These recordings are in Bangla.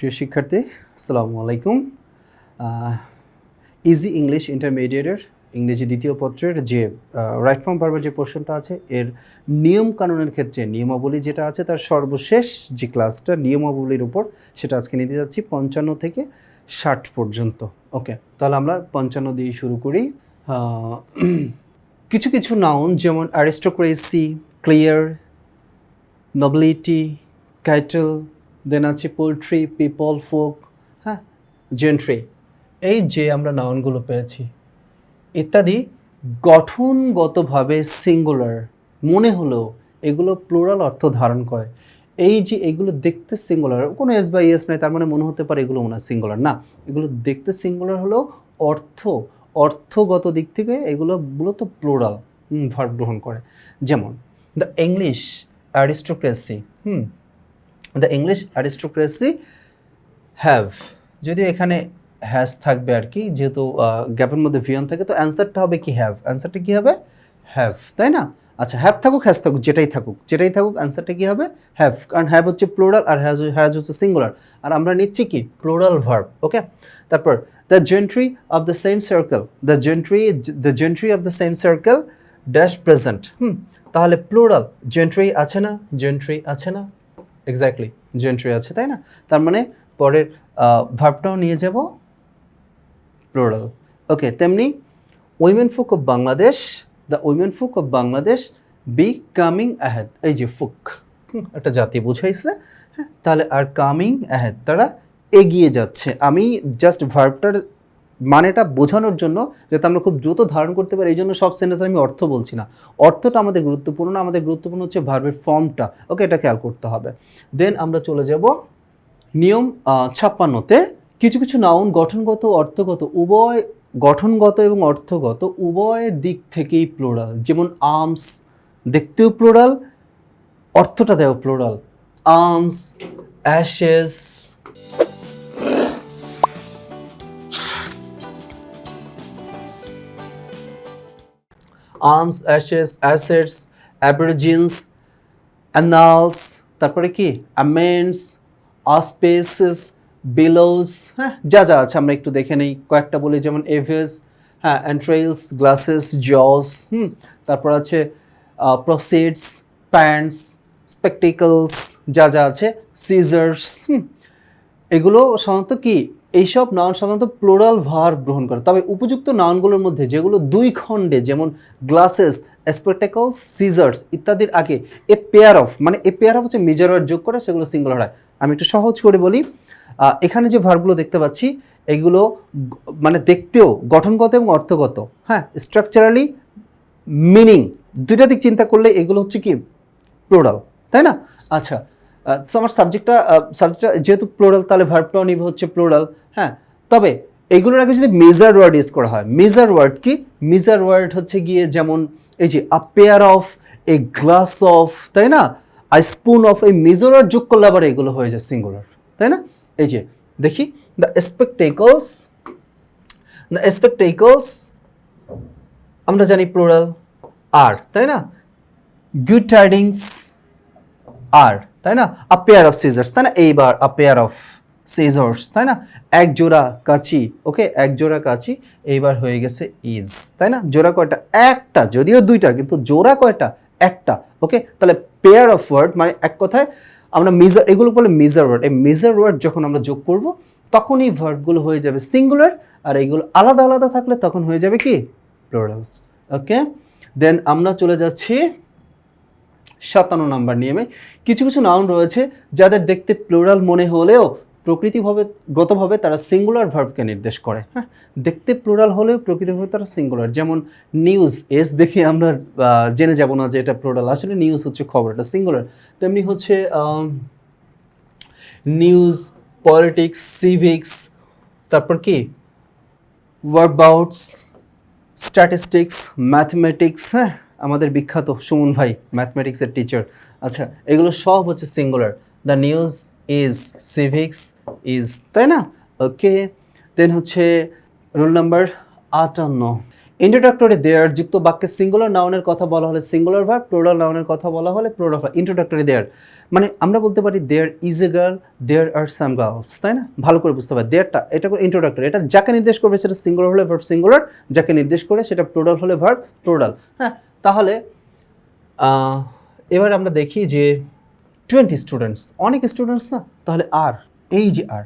প্রিয় শিক্ষার্থী, আসসালামু আলাইকুম। ইজি ইংলিশ ইন্টারমিডিয়েটের ইংরেজি দ্বিতীয় পত্রের যে রাইট ফর্ম ভার্বের যে পোর্শনটা আছে এর নিয়ম কানুনের ক্ষেত্রে নিয়মাবলী যেটা আছে তার সর্বশেষ যে ক্লাসটা নিয়মাবলীর উপর সেটা আজকে নিতে যাচ্ছি 55 থেকে 60 পর্যন্ত। ওকে, তাহলে আমরা 55 দিয়ে শুরু করি। কিছু কিছু নাউন যেমন অ্যারিস্টোক্রেসি, ক্লিয়ার, নোবিলিটি, টাইটেল, দেন আছে পোলট্রি, পিপল, ফোক, হ্যাঁ, জেন্ট্রি, এই যে আমরা নাউনগুলো পেয়েছি ইত্যাদি গঠনগতভাবে সিঙ্গুলার মনে হলেও এগুলো প্লুরাল অর্থ ধারণ করে। এই যে এগুলো দেখতে সিঙ্গুলার, কোনো এস বা ইয়েস নাই, তার মানে মনে হতে পারে এগুলো মনে হয় সিঙ্গুলার না। এগুলো দেখতে সিঙ্গুলার হলেও অর্থগত দিক থেকে এগুলো মূলত প্লুরাল ভার্ব গ্রহণ করে। যেমন the English aristocracy, the English aristocracy have, যদিও এখানে হ্যাজ থাকবে আর কি, যেহেতু গ্যাপের মধ্যে ভিয়ন থাকে, তো অ্যান্সারটা হবে কি হ্যাভ। অ্যান্সারটা কী হবে? হ্যাভ, তাই না? আচ্ছা, হ্যাভ থাকুক হ্যাজ থাকুক যেটাই থাকুক অ্যান্সারটা কী হবে? হ্যাভ, কারণ হ্যাভ হচ্ছে প্লুরাল আর হ্যাজ হচ্ছে সিঙ্গুলার, আর আমরা নিচ্ছি কি প্লুরাল ভার্ব। ওকে, তারপর the gentry of the same circle, the gentry of the same circle dash present. তাহলে প্লুরাল জেন্ট্রি আছে না? জেন্ট্রি আছে না? এক্স্যাক্টলি, জেন্ট্রি আছে, তাই না? তার মানে পরের ভার্বটাও নিয়ে যাব প্লুরাল। ওকে, তেমনি উইমেন ফুক অফ বাংলাদেশ, দ্য উইমেন ফুক of Bangladesh be coming ahead. এই যে ফুক একটা জাতি বুঝাইছে, হ্যাঁ, তাহলে আর কামিং অ্যাহেড, তারা এগিয়ে যাচ্ছে। আমি জাস্ট ভার্বটার মানেটা বোঝানোর জন্য, যাতে আমরা খুব দ্রুত ধারণ করতে পারি, এই জন্য সব সেন্টেন্সে আমি অর্থ বলছি না। অর্থটা আমাদের গুরুত্বপূর্ণ না, আমাদের গুরুত্বপূর্ণ হচ্ছে ভার্বের ফর্মটা। ওকে, এটা খেয়াল করতে হবে। দেন আমরা চলে যাব নিয়ম 56-তে। কিছু কিছু নাউন গঠনগত অর্থগত উভয়, গঠনগত এবং অর্থগত উভয় দিক থেকেই প্লুরাল। যেমন আর্মস দেখতেও প্লুরাল, অর্থটা দেও plural. Arms, ashes, arms, ashes, assets, aborigines, annals, তারপরে কি অ্যামেন্স, আসপেসেস, বিলোজ, হ্যাঁ, যা যা আছে আমরা একটু দেখে নেই। কয়েকটা বলি, যেমন এভেস, হ্যাঁ, এন্ট্রেইলস, গ্লাসেস, জস, তারপর আছে প্রসিডস, প্যান্টস, স্পেকটিকলস, যা যা আছে, সিজার্স, এগুলো সাধারণত কি, এইসব নাউন সাধারণত প্লুরাল ভার্ব গ্রহণ করে। তবে উপযুক্ত নাউনগুলোর মধ্যে যেগুলো দুই খণ্ডে, যেমন গ্লাসেস, স্পেকটেকলস, সিজার্স ইত্যাদির আগে এ পেয়ার অফ, মানে এ পেয়ার অফ হচ্ছে মেজর ওয়ার্ড যোগ করে, সেগুলো সিঙ্গুলার হয়। আমি একটু সহজ করে বলি, এখানে যে ভার্বগুলো দেখতে পাচ্ছি এগুলো মানে দেখতেও গঠনগত এবং অর্থগত, হ্যাঁ, স্ট্রাকচারালি, মিনিং, দুইটা দিক চিন্তা করলে এগুলো হচ্ছে কি প্লুরাল, তাই না? আচ্ছা, তো আমার সাবজেক্টটা যেহেতু প্লুরাল, তাহলে ভার্বটাও নিবে হচ্ছে প্লুরাল, হ্যাঁ। তবে এইগুলোর আগে যদি মেজার ওয়ার্ড ইউজ করা হয়, মেজার ওয়ার্ড কি? মেজার ওয়ার্ড হচ্ছে গিয়ে যেমন এই যে আ pair of, a glass of, তাই না? আ স্পুন অফ, এই মেজার ওয়ার্ড যোগ করলে আবার এগুলো হয়ে যায় সিঙ্গুলার, তাই না? এই যে দেখি, দ্য স্পেকটেকলস, আমরা জানি প্লুরাল আর, তাই না? গুড টাইডিংস আর, তাই না? আ পেয়ার অফ সিজার্স, তাই না? এইবার আ পেয়ার অফ সিজার্স, তাই না? এক জোড়া কাঁচি, ওকে, এক জোড়া কাঁচি, এইবার হয়ে গেছে ইজ, তাই না? জোড়া কয়টা? একটা, যদিও দুইটা, কিন্তু জোড়া কয়টা? একটা। ওকে, তাহলে পেয়ার অফ ওয়ার্ড মানে এক কথায় আমরা মেজার, এগুলো বলে মেজার ওয়ার্ড। এই মেজার ওয়ার্ড যখন আমরা যোগ করব তখনই ভার্বগুলো হয়ে যাবে সিঙ্গুলার, আর এইগুলো আলাদা আলাদা থাকলে তখন হয়ে যাবে কি প্লুরাল। ওকে, দেন আমরা চলে যাচ্ছি 57 নম্বর নিয়মে। কিছু কিছু নাউন রয়েছে যাদের দেখতে প্লুরাল মনে হলেও প্রকৃতিগতভাবে তারা সিঙ্গুলার ভার্বকে নির্দেশ করে, হ্যাঁ। দেখতে প্লুরাল হলেও প্রকৃতিভাবে তারা সিঙ্গুলার। যেমন নিউজ, এস দেখে আমরা জেনে যাব না যে এটা প্লুরাল, আসলে নিউজ হচ্ছে খবর, এটা সিঙ্গুলার। তেমনি হচ্ছে নিউজ, পলিটিক্স, সিভিক্স, তারপর কি ওয়ার্কআউটস, স্ট্যাটিস্টিক্স, ম্যাথমেটিক্স, হ্যাঁ, আমাদের বিখ্যাত সুমন ভাই ম্যাথমেটিক্সের টিচার। আচ্ছা, এগুলো সব হচ্ছে singular. The news is, civics is, তাই না? ওকে, দেন হচ্ছে রুল নাম্বার 58, ইন্ট্রোডাক্টরি দেয়ার যুক্ত বাক্যে সিঙ্গুলার নাউনের কথা বলা হলে সিঙ্গুলার ভার্ব, প্লুরাল নাউনের কথা বলা হলে প্লুরাল ভার্ব। ইন্ট্রোডাক্টরি দেয়ার মানে আমরা বলতে পারি there is a girl, there are some girls, তাই না? ভালো করে বুঝতে পারি দেয়ারটা এটা ইন্ট্রোডাক্টরি, এটা যাকে নির্দেশ করবে সেটা সিঙ্গুলার হলে ভার্ব সিঙ্গুলার, যাকে নির্দেশ করে সেটা প্লুরাল হলে ভার্ব প্লুরাল। হ্যাঁ, তাহলে এবার আমরা দেখি যে 20 স্টুডেন্টস, অনেক স্টুডেন্টস না, তাহলে আর, এই যে আর।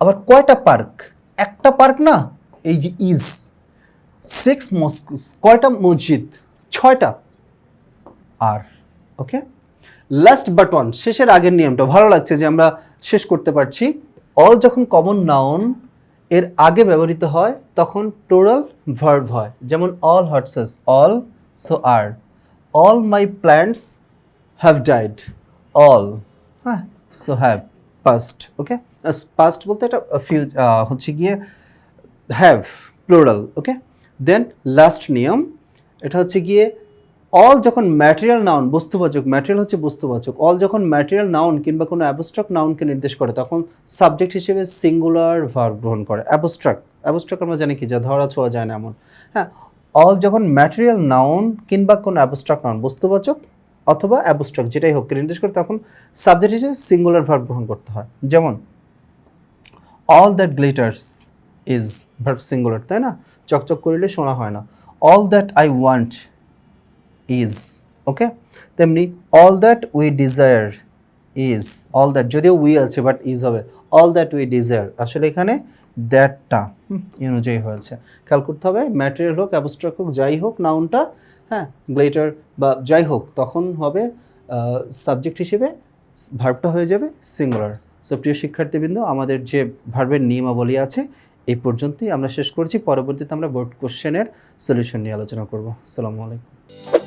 আবার কয়টা পার্ক? একটা পার্ক না, এই যে ইজ। 6 মস্কোস, কয়টা মসজিদ? 6টা, আর। ওকে, লাস্ট বাট ওয়ান, শেষের আগের নিয়মটা ভালো লাগছে যে আমরা শেষ করতে পারছি। অল যখন কমন নাউন এর আগে ব্যবহৃত হয় তখন প্লুরাল ভার্ব হয়, যেমন অল হর্সেস, অল সো আর, all my plants have died, all, হ্যাঁ, so have, past. Okay, past বলতে এটা হচ্ছে গিয়ে have plural. Okay, then last নিয়ম, এটা হচ্ছে গিয়ে অল যখন ম্যাটেরিয়াল নাউন, বস্তুবাচক, ম্যাটেরিয়াল হচ্ছে বস্তুবাচক, অল যখন ম্যাটেরিয়াল নাউন কিংবা কোনো অ্যাবস্ট্রাক্ট নাউনকে নির্দেশ করে তখন সাবজেক্ট হিসেবে সিঙ্গুলার ভার্ব গ্রহণ করে। অ্যাবস্ট্রাক্ট আমরা জানি কি, যা ধরা ছোঁয়া যায় না এমন। হ্যাঁ, অল যখন ম্যাটেরিয়াল নাউন কিংবা কোনো অ্যাবস্ট্রাক্ট নাউন, বস্তুবাচক অথবা অ্যাবস্ট্রাক্ট যেটাই হোক নির্দেশ করে তখন সাবজেক্ট হিসেবে সিঙ্গুলার ভার্ব গ্রহণ করতে হয়। যেমন all that glitters is verb singular, তাই না? চকচক করিলে শোনা হয় না। All that I want is. Okay, তেমনি all that we desire is, all that যদিও উই আছে বাট ইজ হবে, অল দ্যাট উই ডিজায়ার, আসলে এখানে দ্যাটটা অনুযায়ী হয়েছে। খেয়াল করতে হবে ম্যাটেরিয়াল হোক অ্যাবস্ট্রাক্ট হোক যাই হোক নাউনটা, হ্যাঁ, গ্লেটার বা যাই হোক, তখন হবে সাবজেক্ট হিসেবে ভার্বটা হয়ে যাবে সিঙ্গুলার। সো প্রিয় শিক্ষার্থীবৃন্দ, আমাদের যে ভার্বের নিয়মাবলী আছে এই পর্যন্তই আমরা শেষ করছি। পরবর্তীতে আমরা বোর্ড কোশ্চেনের সলিউশন নিয়ে আলোচনা করব। আসসালামু আলাইকুম।